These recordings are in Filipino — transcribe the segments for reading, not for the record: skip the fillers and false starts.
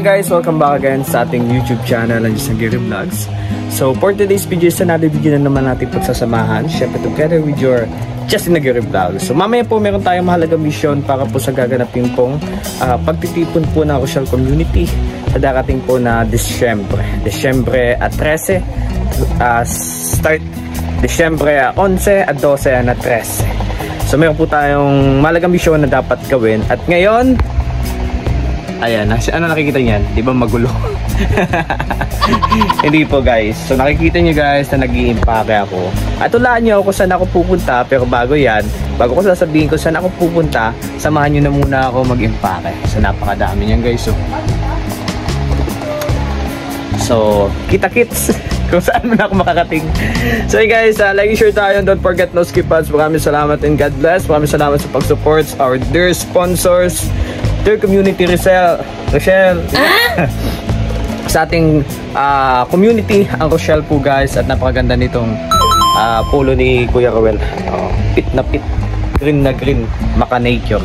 guys, welcome back again sa ating YouTube channel ng Justin Aguirre Vlogs. So for today's video, another video na naman natin pagsasamahan, syempre together with your Justin Aguirre Vlogs. So mamaya po meron tayong mahalagang mission para po sa gaganapin pong pagtitipon po ng Rochelle community sa darating po na Disyembre at 13, start Disyembre 11 at 12 na 13. So meron po tayong mahalagang mission na dapat gawin at ngayon ayan, ano nakikita niyan? Di ba magulo? Hindi po guys. So nakikita niyo guys na nag-i-impake ako. At tulaan niyo ako kung saan ako pupunta. Pero bago yan, bago ko sasabihin ko saan ako pupunta, samahan niyo na muna ako mag-impake. So napakadami niyan guys. So kita-kits kung saan mo na ako makakating. So hey guys, like and share tayo. Don't forget no skip ads. Maraming salamat and God bless. Maraming salamat sa pag-support our dear sponsors, dear community Rochelle sa ating community ang Rochelle po guys. At napakaganda nitong polo ni Kuya Rowel. Pit na pit, green na green, maka nature.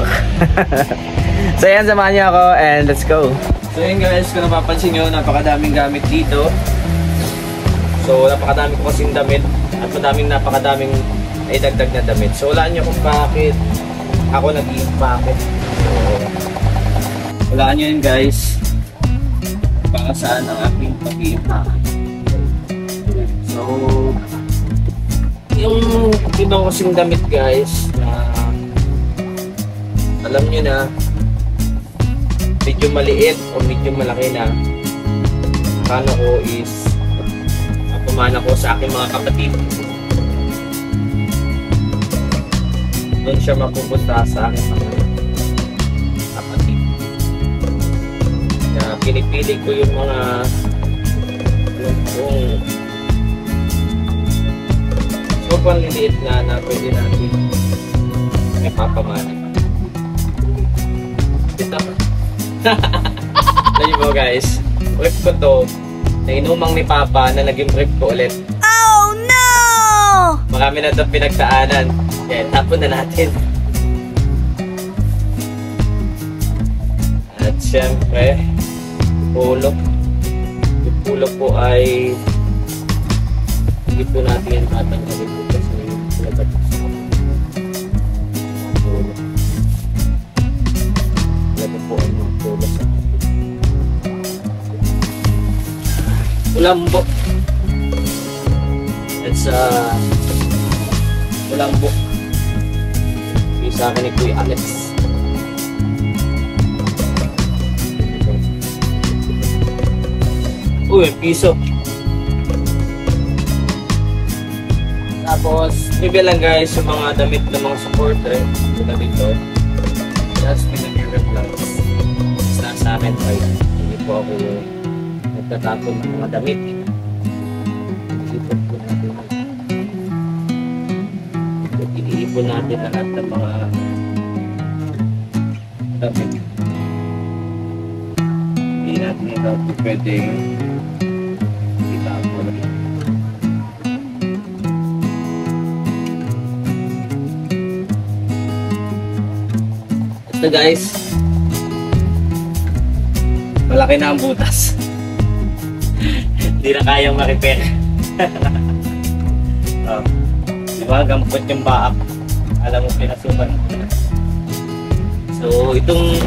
So yan, samahan niyo ako and let's go. So yan guys, kung napapansin nyo, napakadaming gamit dito. So napakadami ko kasing damit at napakadaming idagdag na damit. So wala nyo kung bakit ako nag-i-impake. Wala nyo yun guys, para saan ang aking pag-iimpake. So yung ibang kasing damit guys na alam nyo na medyo maliit o medyo malaki na, akala ko is pumana ko sa aking mga kapatid. Doon siya mapupunta sa aking mga kapatid. Kaya pinipili ko yung mga kung sobrang liliit na pwede natin may papamana. Alam mo guys, rip ko to na inumang ni Papa na naging rip ko ulit. Oh no! Marami na itong pinagdaanan. Kaya tapon na natin. At syempre, pulo. Yung pulo po ay hindi po natin yan tatanggalin po kasi yung pinagat sa pulo. Ito po ang mga pulo sa Ulambo. It's Ulambo. Yung sa akin ni Kuya Alex. Uy, piso. Tapos, bibigyan lang guys yung mga damit ng mga supporter. Yung damit to. Just Aguirre Vlogs. Basta sa akin pa yun. Hindi po ako nagtatapon ng mga damit. Iniipon natin lahat ng mga damit. Hindi natin ito pwedeng itapon. Basta guys, malaki na ang butas. Hindi na kayang ma-repair. Diba, gampot yung baak. Alam mo, pinasukan. So, itong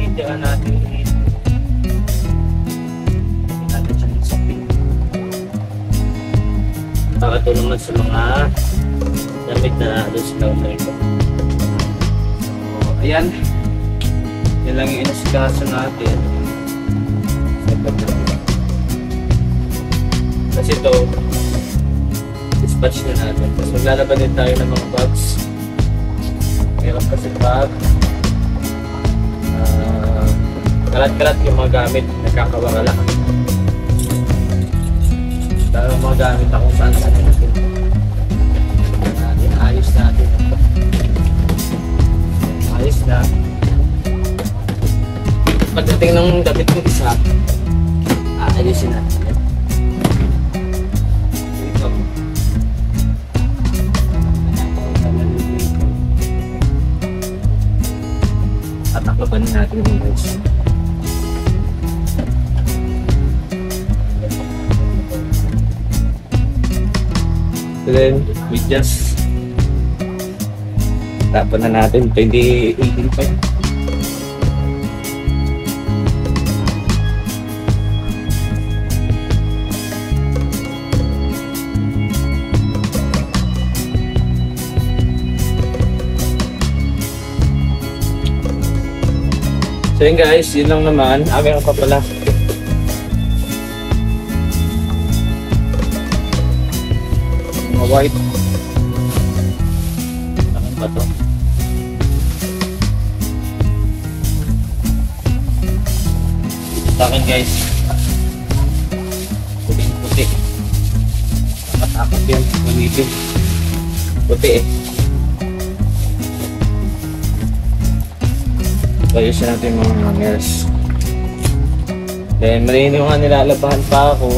itira natin siyang shopping. Para ito naman sa mga damit na halos counter ito. So, ayan. Yan lang yung inasikaso natin. Kasi ito dispatch na natin. Tapos maglalaban din tayo ng mga bags. Meron kasi bag, kalat-kalat yung mga gamit, nagkakawala. Pero mga gamit na kung saan natin ayos natin. Ayos na. Pagdating ng damit ng isa, aayusin natin. Tatakloban natin yung guys. So then, we just tapon na natin. 2018 pa yun. So yun guys, yun lang naman. Meron pa pala. Mga white. Saan ba to? Sa akin guys, puting-puti. Nakatakot yan. Gamitin. Puti eh. Ayusin natin yung mga hangers. Then, malinaw nga nilalabahan pa ako.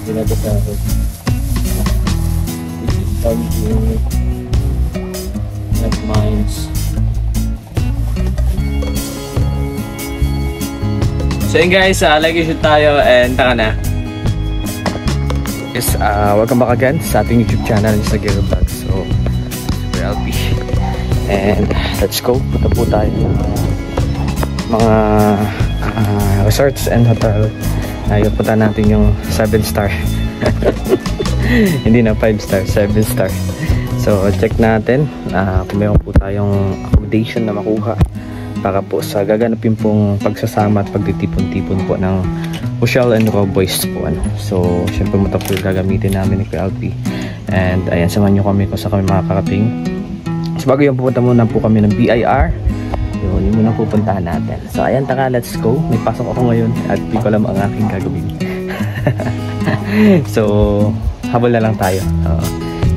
Ginagawa ako. Net mines. So yun guys, lagi shoot tayo and taka na. Yes, welcome back again sa ating YouTube channel sa Gero Vlogs. So, Super LP. And let's go. Punta po tayo ng mga resorts and hotel. Punta natin yung 7-star. Hindi na 5-star, 7-star. So, check natin kung meron po tayong accommodation na makuha para po sa gaganapin pong pagsasama at pagtitipon-tipon po ng Rochelle and Roboys po. So, syempre mo ito po gagamitin namin ni PLP. And ayan, samahan nyo kami kung saan kami makakarating. So, bago yung pupunta muna po kami ng BIR. Yun muna pupuntahan natin. So, ayan, taka, let's go. May pasok ako ngayon at di ko alam ang aking gagawin. So, habol na lang tayo.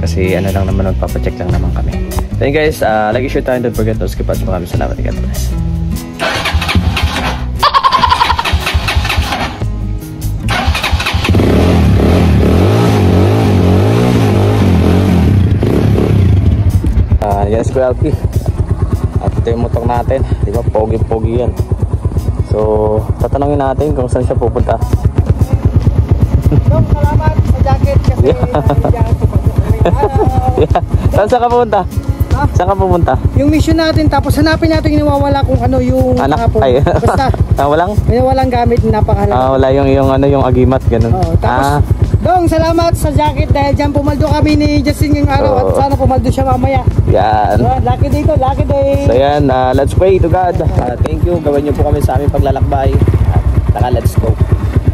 Kasi ano lang naman, magpapacheck lang naman kami. So, yun guys, like, share tayo. Don't forget to skip us. Maraming salamat. God bless. Yes, Kuya LP. At ito yung motor natin. Di ba? Pogi-pogi yan. So, tatanungin natin kung saan siya pupunta. Dong, salamat sa jacket kasi Saan ka pupunta? Ha? Saan ka pupunta? Yung mission natin, tapos hanapin natin yung nawawala kung ano yung anak. hapon. Ay. Basta, walang gamit na napakahalaga. wala yung agimat, ganun. Oo, tapos, Dong, salamat sa jacket dahil dyan pumaldo kami ni Justin ngayong araw at sana pumaldo siya mamaya. Yan. Lucky day ko, lucky day. So yan, let's pray to God. Thank you, gawin niyo po kami sa aming paglalakbay. Taka, let's go.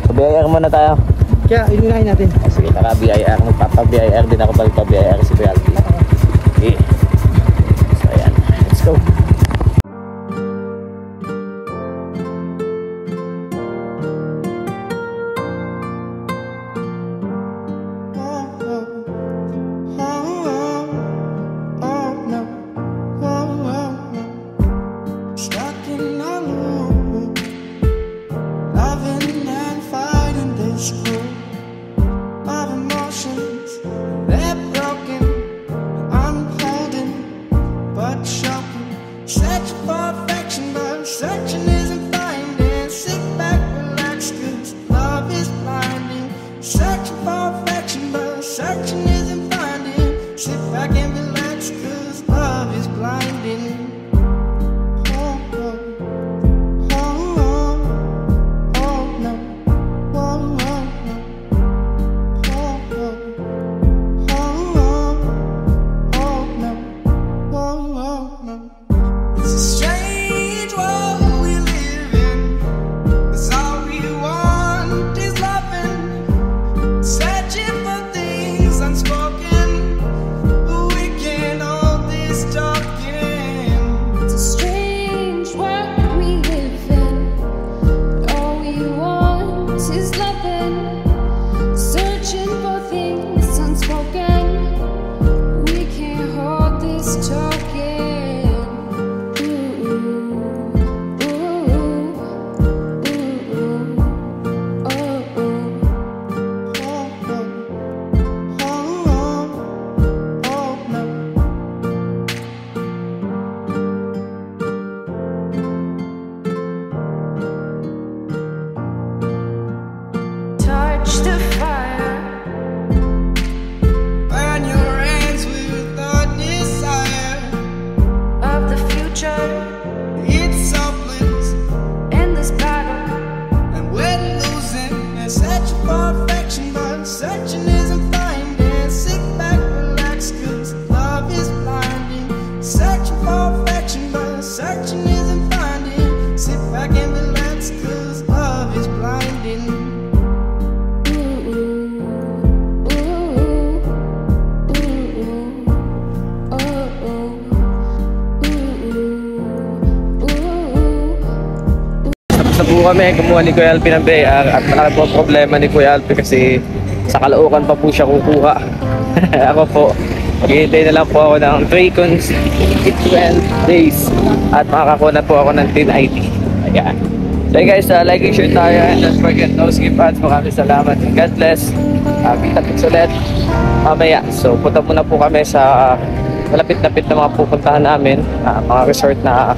So BIR muna tayo. Kaya, inunahin natin. Sige, taka BIR. Magpapa-BIR din ako balik pa BIR si PLP. Okay. So yan, let's go. It's a strange world we Asa po kami, kumuha ni Kuya Alpi ng BR at malaki po ang problema ni Kuya Alpi kasi sa Caloocan pa po siya kukuha. Ako po, maghihintay na lang po ako ng 3 consecutive 12 days at makakakuha na po ako ng 10 ID. Ayan. So guys, like and share tayo and don't forget to skip ads. Maraming salamat and God bless. Kita-kits ulit mamaya. So punta muna po kami sa malapit-lapit na mga pupuntahan namin, mga resort na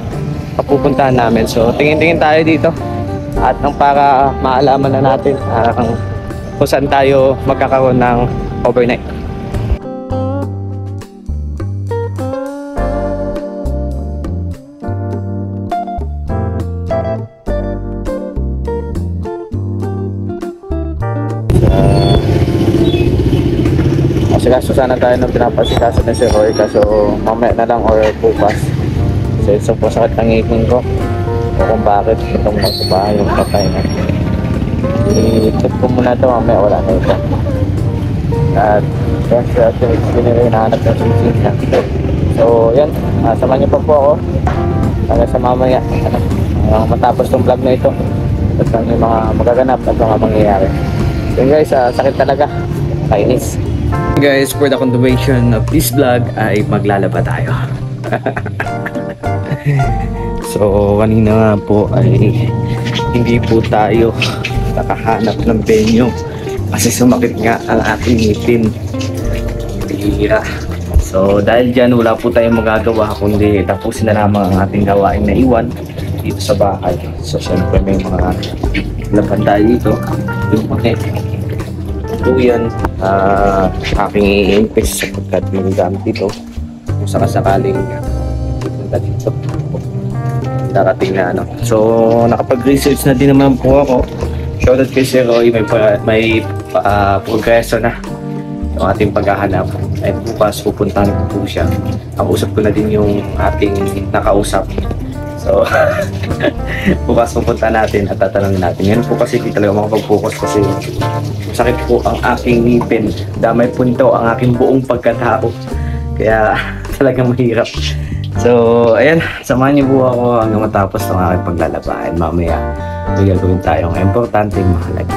pupuntahan namin. So tingin-tingin tayo dito at nang para maalaman na natin kung saan tayo magkakaroon ng overnight. Kaso sana tayo nang pinapasikaso na si Roy, kaso mamaya na lang or bukas. So isa po sakit ng ngipin ko o kung bakit itong magsabahan yung patay na. I-check ko muna ito, mamaya wala na ito. At kasi hinahanap ng sisig na. So yan, samahan niyo pa po ako hanggang sa mamaya matapos itong vlog na ito at yung mga magaganap at mga mangyayari. So guys, sakit talaga, kainis. Guys, for the continuation of this vlog ay maglalaba tayo. So kanina nga po ay hindi po tayo nakahanap ng venue kasi sumakit nga ang ating ngipin. Bihira. So dahil dyan wala po tayong magagawa kundi tapusin na lamang ang ating gawain na iwan dito sa bahay. So syempre may mga laban tayo dito. Yung yan, aking i-impes sapagkat yung gamit dito kung sakasakaling pupunta dito darating na ano. So nakapag-research na din naman po ako. Shoutout kay Sir Roy, may progreso na yung ating paghahanap ay bukas pupuntahan ko po siya. Nakausap ko na din yung ating nakausap. So bukas pupunta natin at tatanungin natin. Yan po kasi hindi talaga makapag-focus kasi sakit po ang aking ngipin. Damay punto ang aking buong pagkatao. Kaya talagang mahirap. So ayan, samahan niyo po ako hanggang matapos ng aking paglalaba. And mamaya may gagawin tayong importanteng mahalaga.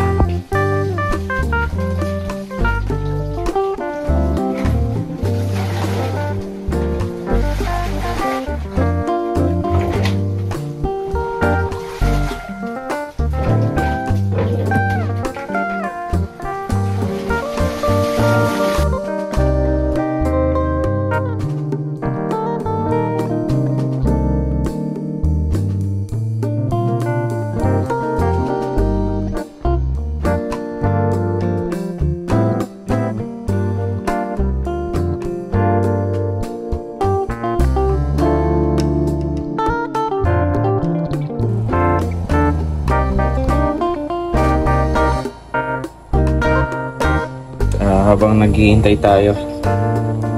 Habang naghihintay tayo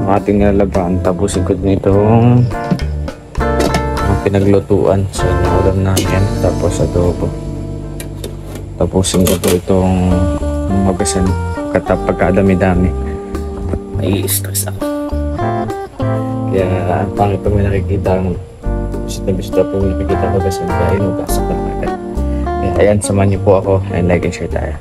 ng ating nilalaban, tapusin ko din itong pinaglutuan sa ulam namin, tapos adobo. Tapusin ko itong magasan pagkadami-dami. Nai-stress ako kaya pangit pag may nakikita ang bista po nakikita magasan kaya inugasak lang agad. Kaya ayan, samahan niyo po ako and like and share tayo.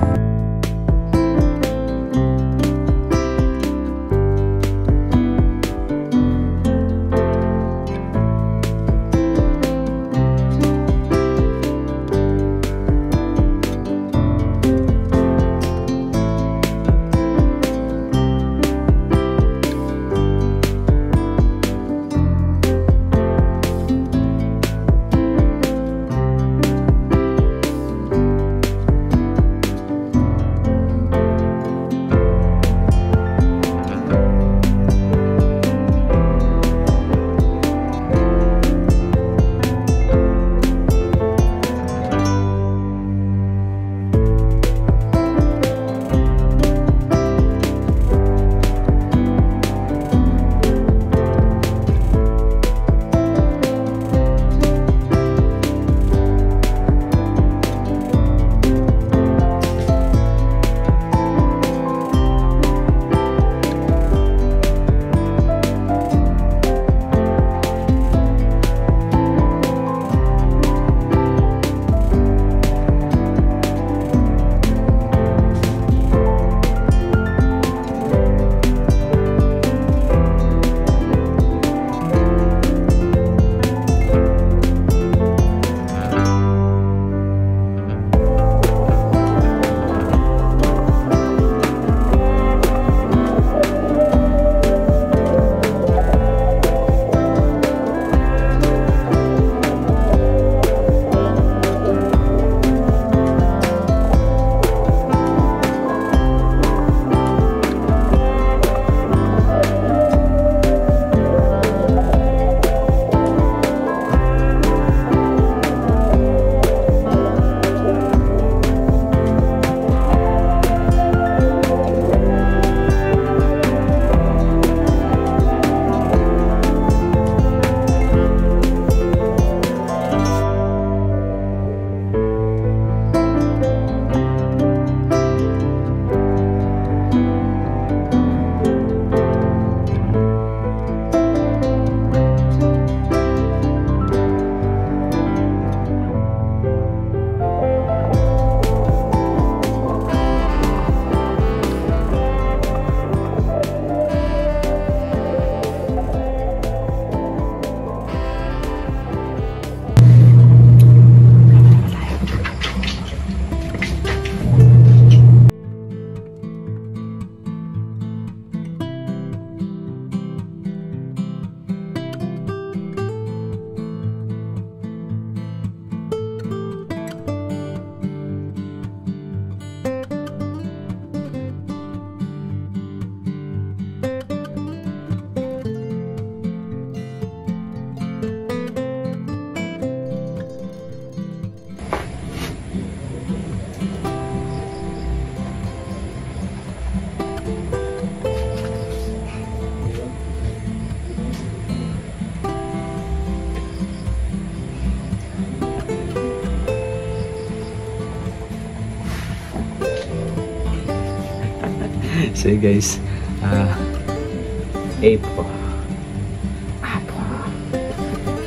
So yun guys, Apo.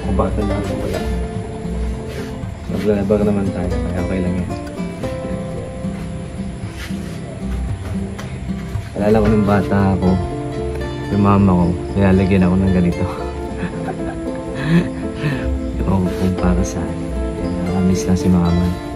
Kung bata na ako wala. Maglalabag naman tayo, kaya okay lang yan. Alala ko nung bata ako, yung mama ko, nilalagyan ako ng ganito. Yung kung para saan. Nakamiss lang si mama.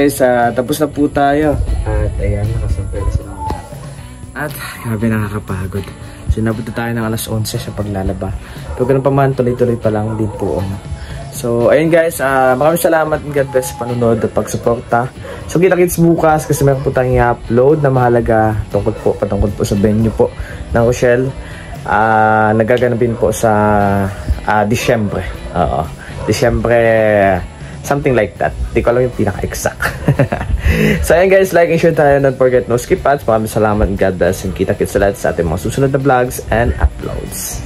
Guys, tapos na po tayo. At ayan, nakasampay na sila. At grabe, nakakapagod. So napunta tayo ng alas 11 sa paglalaba. Pero ganun pa man, tuloy-tuloy pa lang din po. So ayun guys, maraming salamat and God bless sa panunod at pagsuporta. So kita-kits bukas kasi meron po tayong i-upload na mahalaga patungkol po sa venue po ng Rochelle. Nagaganapin po sa Disyembre. Disyembre, something like that. Di ko alam yung pinaka-exact. So ayan guys, like and share tayo. Don't forget no skip ads. Maraming salamat and God bless. And kita-kits sa lahat sa ating mga susunod na vlogs and uploads.